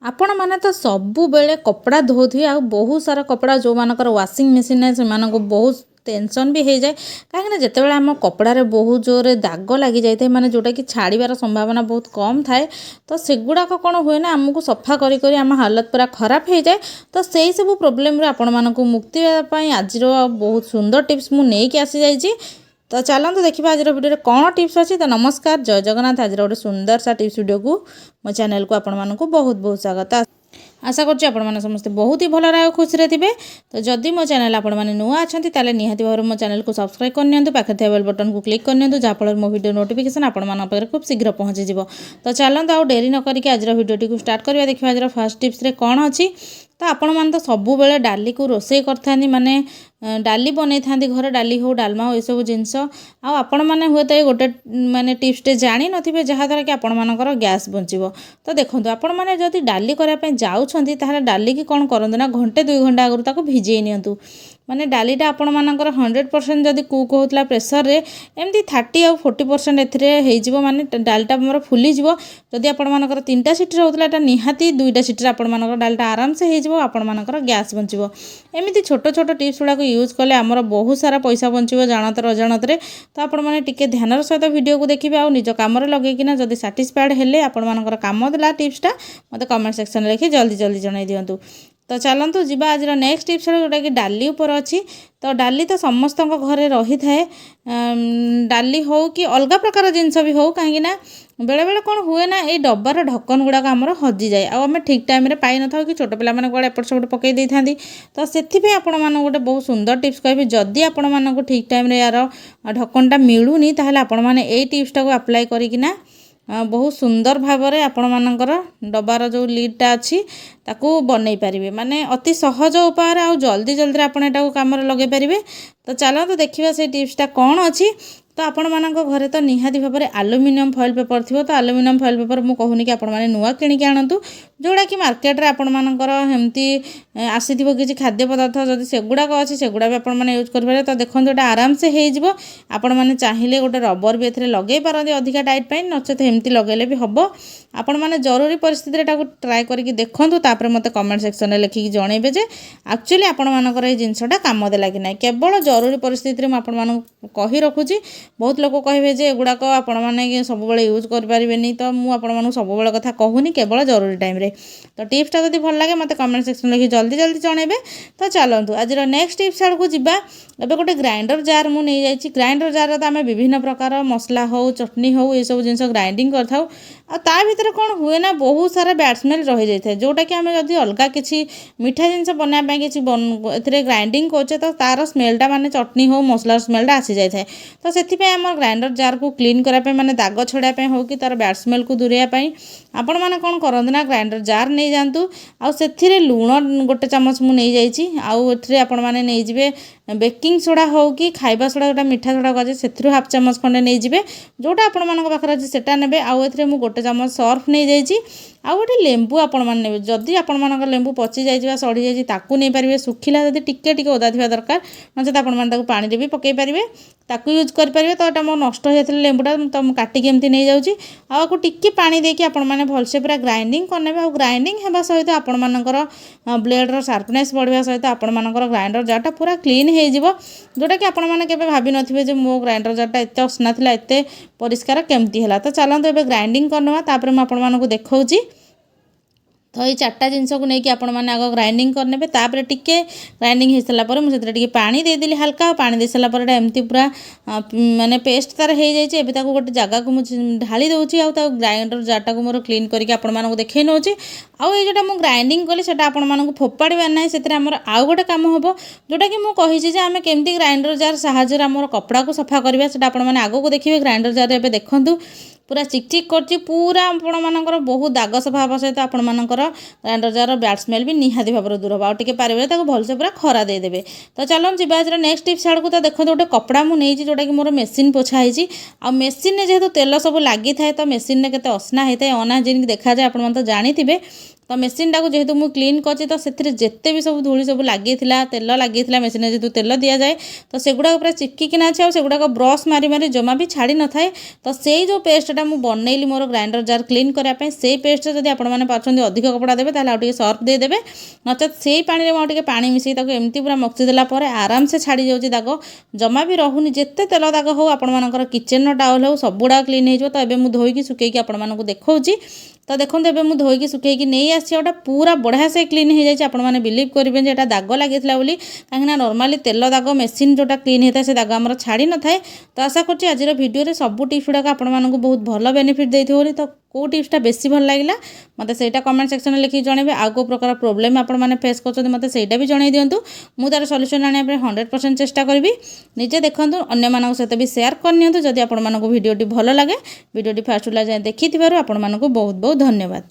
आपण मैंने तो सबु बेले कपड़ा धोथे आ बहुत सारा कपड़ा जो मानकर वाशिंग मशीन है से बहुत टेंशन भी हो जाए कहीं जिते बड़े आम कपड़े बहुत जोर दाग लगी जाए माने जोटा कि छाड़बार संभावना बहुत कम थाए तो सेगुड़ाक कौन हुए ना आमको सफा करी आम हालत पूरा खराब हो जाए तो से सब प्रोब्लेम आपण मानक मुक्ति आज बहुत सुंदर टिप्स मुझे आसी जाइए तो चलते देखा आज वीडियो कौन टिप्स अच्छी तो नमस्कार जय जगन्नाथ आज गोटे सुंदर सा टिप्स वीडियो को मो चैनल को आपण मानक बहुत बहुत स्वागत आशा करुँच आपण समस्ते बहुत ही भल खुशी थे तो जदि मो चैनल आपण मैंने नुआ अच्छा ताले निहाती भाव मो चैनल को सब्सक्राइब करनी पाखे थे बेल बटन को क्लिक करनी जहाँफल मो वीडियो नोटिफिकेशन आपण खूब शीघ्र पहुँची तो चलते आउ डेरी न करके आज वीडियो को स्टार्ट करवा देखिए आज फर्स्ट टिप्स रे कौन अच्छी तो आपण मैंने तो सबु बेले डाली को रोसे करते माने डाली बनई था घर डाली हो डालमा हो सब जिनस आपण मैंने हुए तो गोटे माने टिप्सटे जानी नथिबे जहाँद्वारा कि आपण मानकर गैस बंचिबो तो देखो आपण मैंने जदि डाली करने जाउछंती ताहले डाली की कौन करंतु ना घंटे 2 घंटा आगु ताको भिजेई नियंतु माने डालीटा आपण मानकर 100% जदि कुक होतला प्रेसर रे एमती 30 आ 40% एथिरे हेजिबो माने डालटा मोर फुली जिवो जदि आपण मानकर 3टा सीटी होतला एटा निहाती 2टा सीटी आपण मानकर डालटा आराम से हेजिबो आपण मानकर गैस बंचिबो एमती छोट छोट टिप्स गुडा यूज कले आमर बहुत सारा पैसा बंचिबो जानत अजाणत रे तो आपण माने टिके ध्यानर सहित वीडियो को देखिबे आ निज काम रे लगेकिना जदि सैटिस्फाइड हेले आपण मानकर काम देला टिप्सटा मते कमेंट सेक्शन रे लिखि जल्दी जल्दी जणाई दियंतु तो चलतु जी आज नेक्स्ट टिप्स जोटा कि डाली उपर अच्छी तो डाली तो समस्त घरे रही थाए डाली हो कि अलग प्रकार जिनस भी हो कहीं बेले बेले कौन हुए ना ये डब्बार ढक्कन गुड़ाक आमर हजि जाए आम ठीक टाइम रे पाई न था कि छोट पिला माने एपट सेपट पकई दे था तो से आपण मानक गोटे बहुत सुंदर टिप्स कहबी जदि आपण मानक ठीक टाइम रे यार ढक्कनटा मिलूनी ताहले आपण माने ए टिप्सटा को अप्लाई करिकिना बहुत सुंदर भाव में आपण मानकर डब्बार जो लीडटा अच्छी ताकू बनई पारे माने अति सहज उपाय आ जल्दी जल्दी आपण एटा काम लगे पारे तो चलते देखिए से टिप्सटा कौन अच्छी तो आपण मानक घरे तो निहाती भाव में आलुमिनियम फॉइल पेपर थी तो आलुमिनियम फॉइल पेपर मुझे कहूनी कि आपण माने नुआ किणिक आणतु जोड़ा कि मार्केट रे आपण मानकर हेमती आसीथिबो किछि खाद्य पदार्थ जदि सेगुड़ाक अच्छी सेगुड़ा भी आपण माने यूज करें तो देखो एटा आराम से हो आपण माने चाहिए गोटे रबर भी एथिरे लगे पारंती अधिका टाइट पाई नचेत हेमती लगेले भी हबो आपण माने जरूरी परिस्थिति रे एटाको ट्राई करके देखंतु तापर मते कमेंट सेक्शन रे लिखिकी जणेबे जे एक्चुअली आपण मानकर ए जिंसटा काम देला कि नै केवल जरूरी परिस्थिति रे म आपण मानक कहि रखुची बहुत लोग कहे जे एगुड़ाक आपण मैंने सब यूज करें तो मुझे आपण मानक सब कथा कहूनी केवल जरूरी टाइम रे तो टिप्सटा जब भल लगे मत कमेंट सेक्शन लिखि जल्दी जल्दी जणेबे तो चलतु आज नेक्स्ट टिप्स आड़ को जीवा एबे गोटे ग्राइंडर जार मु नहीं जाइछि ग्राइंडर जार तो आम विभिन्न प्रकार मसला हो चटनी हो ये सब जिन ग्राइंडिंग कर ता भीतर कौन हुए ना बहुत सारा बैड स्मेल रही जाए जोटा कि आम जब अलग किसी मीठा जिनस बनाया किसी ग्राइंडिंग करें तो तार स्मेलटा माने चटनी हो मसलार स्मेलटा आसी जाए तो से आम ग्राइंडर जार को क्लीन करने माने दाग छड़ापी हो कि तार बैड स्मेल को दूरेयापाई आपण मैंने कौन करते ना ग्राइंडर जार नहीं जातु आउ लुण गोटे चामच मुझे आउे आपण मैंने नहीं जाए बेकिंग सोडा हो कि खाइबा सोडा जोटा मीठा सोडा कहे से हाफ चामच खंडे नहीं जाए जोटा आपण मान पाखे अच्छे से ने आउ गोटे चामच सर्फ नहीं जाइए आउ गोटे लेंबू आपण मैंने ने जदि आपण मान लेंबू पची जाइए सड़ी जाइए ताकू नहीं पारे सुखिला जब टिके टिके ओदा थी दरकार नचेत आपण मैंने पानी भी पकई पारे ताकू यूज करेंगे तो यहाँ मोर नष्ट होता लेंबूटा तो काटिक एमती नहीं जाऊँगी आपको टिके पानी देकी आपण मैंने भलसे पूरा ग्राइंडिंग करने आ ग्राइंडिंग होगा सहित आपण मानकर ब्लेडर शार्पनेस बढ़िया सहित आपण मानकर ग्राइंडर जारटा पूरा क्लीन हो जोटा कि आपण मैंने केबे भाभी नथिबे जे मो ग्राइंडर जारटा एते असना थिला एते परिष्कार केमती हैला तो चलते एबे ग्राइंडिंग करनवा तापर म आपण मानकु देखौची तो ये 4टा जिनस को लेकिन आपण मैंने आग ग्राइंडिंग करने तापर टिके ग्राइंडिंग हो सारापर मुझे पानी देदेली हल्का पानी दे सारापर एमती पूरा माने पेस्ट तार हो जाए गोटे जगह को मुझे ढाली दूसरी आउ ग्राइंडर जारटा को मोर क्लीन करके आपण मानक देखई नौ आउ ये जोटा मुझे ग्राइंडिंग कली से आपण मानक फोपाड़ार ना से आउ गोटे कम हम जोटा कि मुझे आम केमती ग्राइंडर जार साहाय्य आम कपड़ा को सफा करवा से आपण मैंने आग को देखिए ग्राइंडर जार एबे देखंतु पूरा चिकचिक कर पूरा आपण मानकर बहुत दाग सफा हाँ सहित आपण मानकर ग्राइंडर जार बैड स्मेल भी निहाती भाव दूर हम आगे पारे भलसे पूरा खरा देदेवे तो चलो जी आज नेक्स्ट टिप्स आड़ को तो देखो गोटे कपड़ा मुझे जोटा कि मोर मेसीन पोछाई आ मेसीन जेहेतु तेल सब लगी थाए तो मेसीन के असना होता है अना जिन देखा जाए आप तो जानी थे तो मेसीन टाक जेहेतु मुझे क्लीन करछि तो से जिते भी सब धूली सब लगी तेल लगी मेसीन जेहेतु तेल दि जाए तो सेगुड़ा पूरा चिपकिना अच्छे और सेगुड़ा ब्रश मारी मारी जमा भी छाड़ी न थाए। तो से जो पेस्टा मुझे बनइली मोर ग्राइंडर जार क्लीन करने से पेस्ट जब आपने अधिक कपड़ा देवे ताहले आउ सर्फ देदेवे नचेत से पानी में टे पानी मिसई एमती पूरा मक्सी देला आराम से छाड़ी जाऊँगी दाग जमा भी रहुनी जिते तेल दाग हो आपर किचेन टावल हो सबुड़ा क्लीन हो। तो ये मुझे धोईकी सुखैकी आपको देखा तो देखो ये मुझे धोईकी सुखैकी नहीं आसी पूरा बढ़िया से क्लीन हो जाए आपने बिलीव करेंगे जे दाग लगी कहीं नॉर्मली तेल दाग मेसीन जोटा क्लीन होता है से दाग आम छाड़ी न थाए। तो आशा करछि आज भिडियो सब टिप्स गुड़ाक आपको बहुत भल बेनिफिट देते तो कौ टिप्सटा बेसी भल लगे मत से कमेंट सेक्शन में लिखिक जनइबे आउ को प्रकार प्रोब्लेम आपने फेस कर मत से भी जन दिंतु मुझे तार सल्यूशन आने 100% चेष्टा करी निजे देखूँ अन्य मान सहित भी शेयर करनी जदि आपको भिडियोटी भल लगे भिडियोटी फास्ट जाए देखि आपको बहुत बहुत धन्यवाद।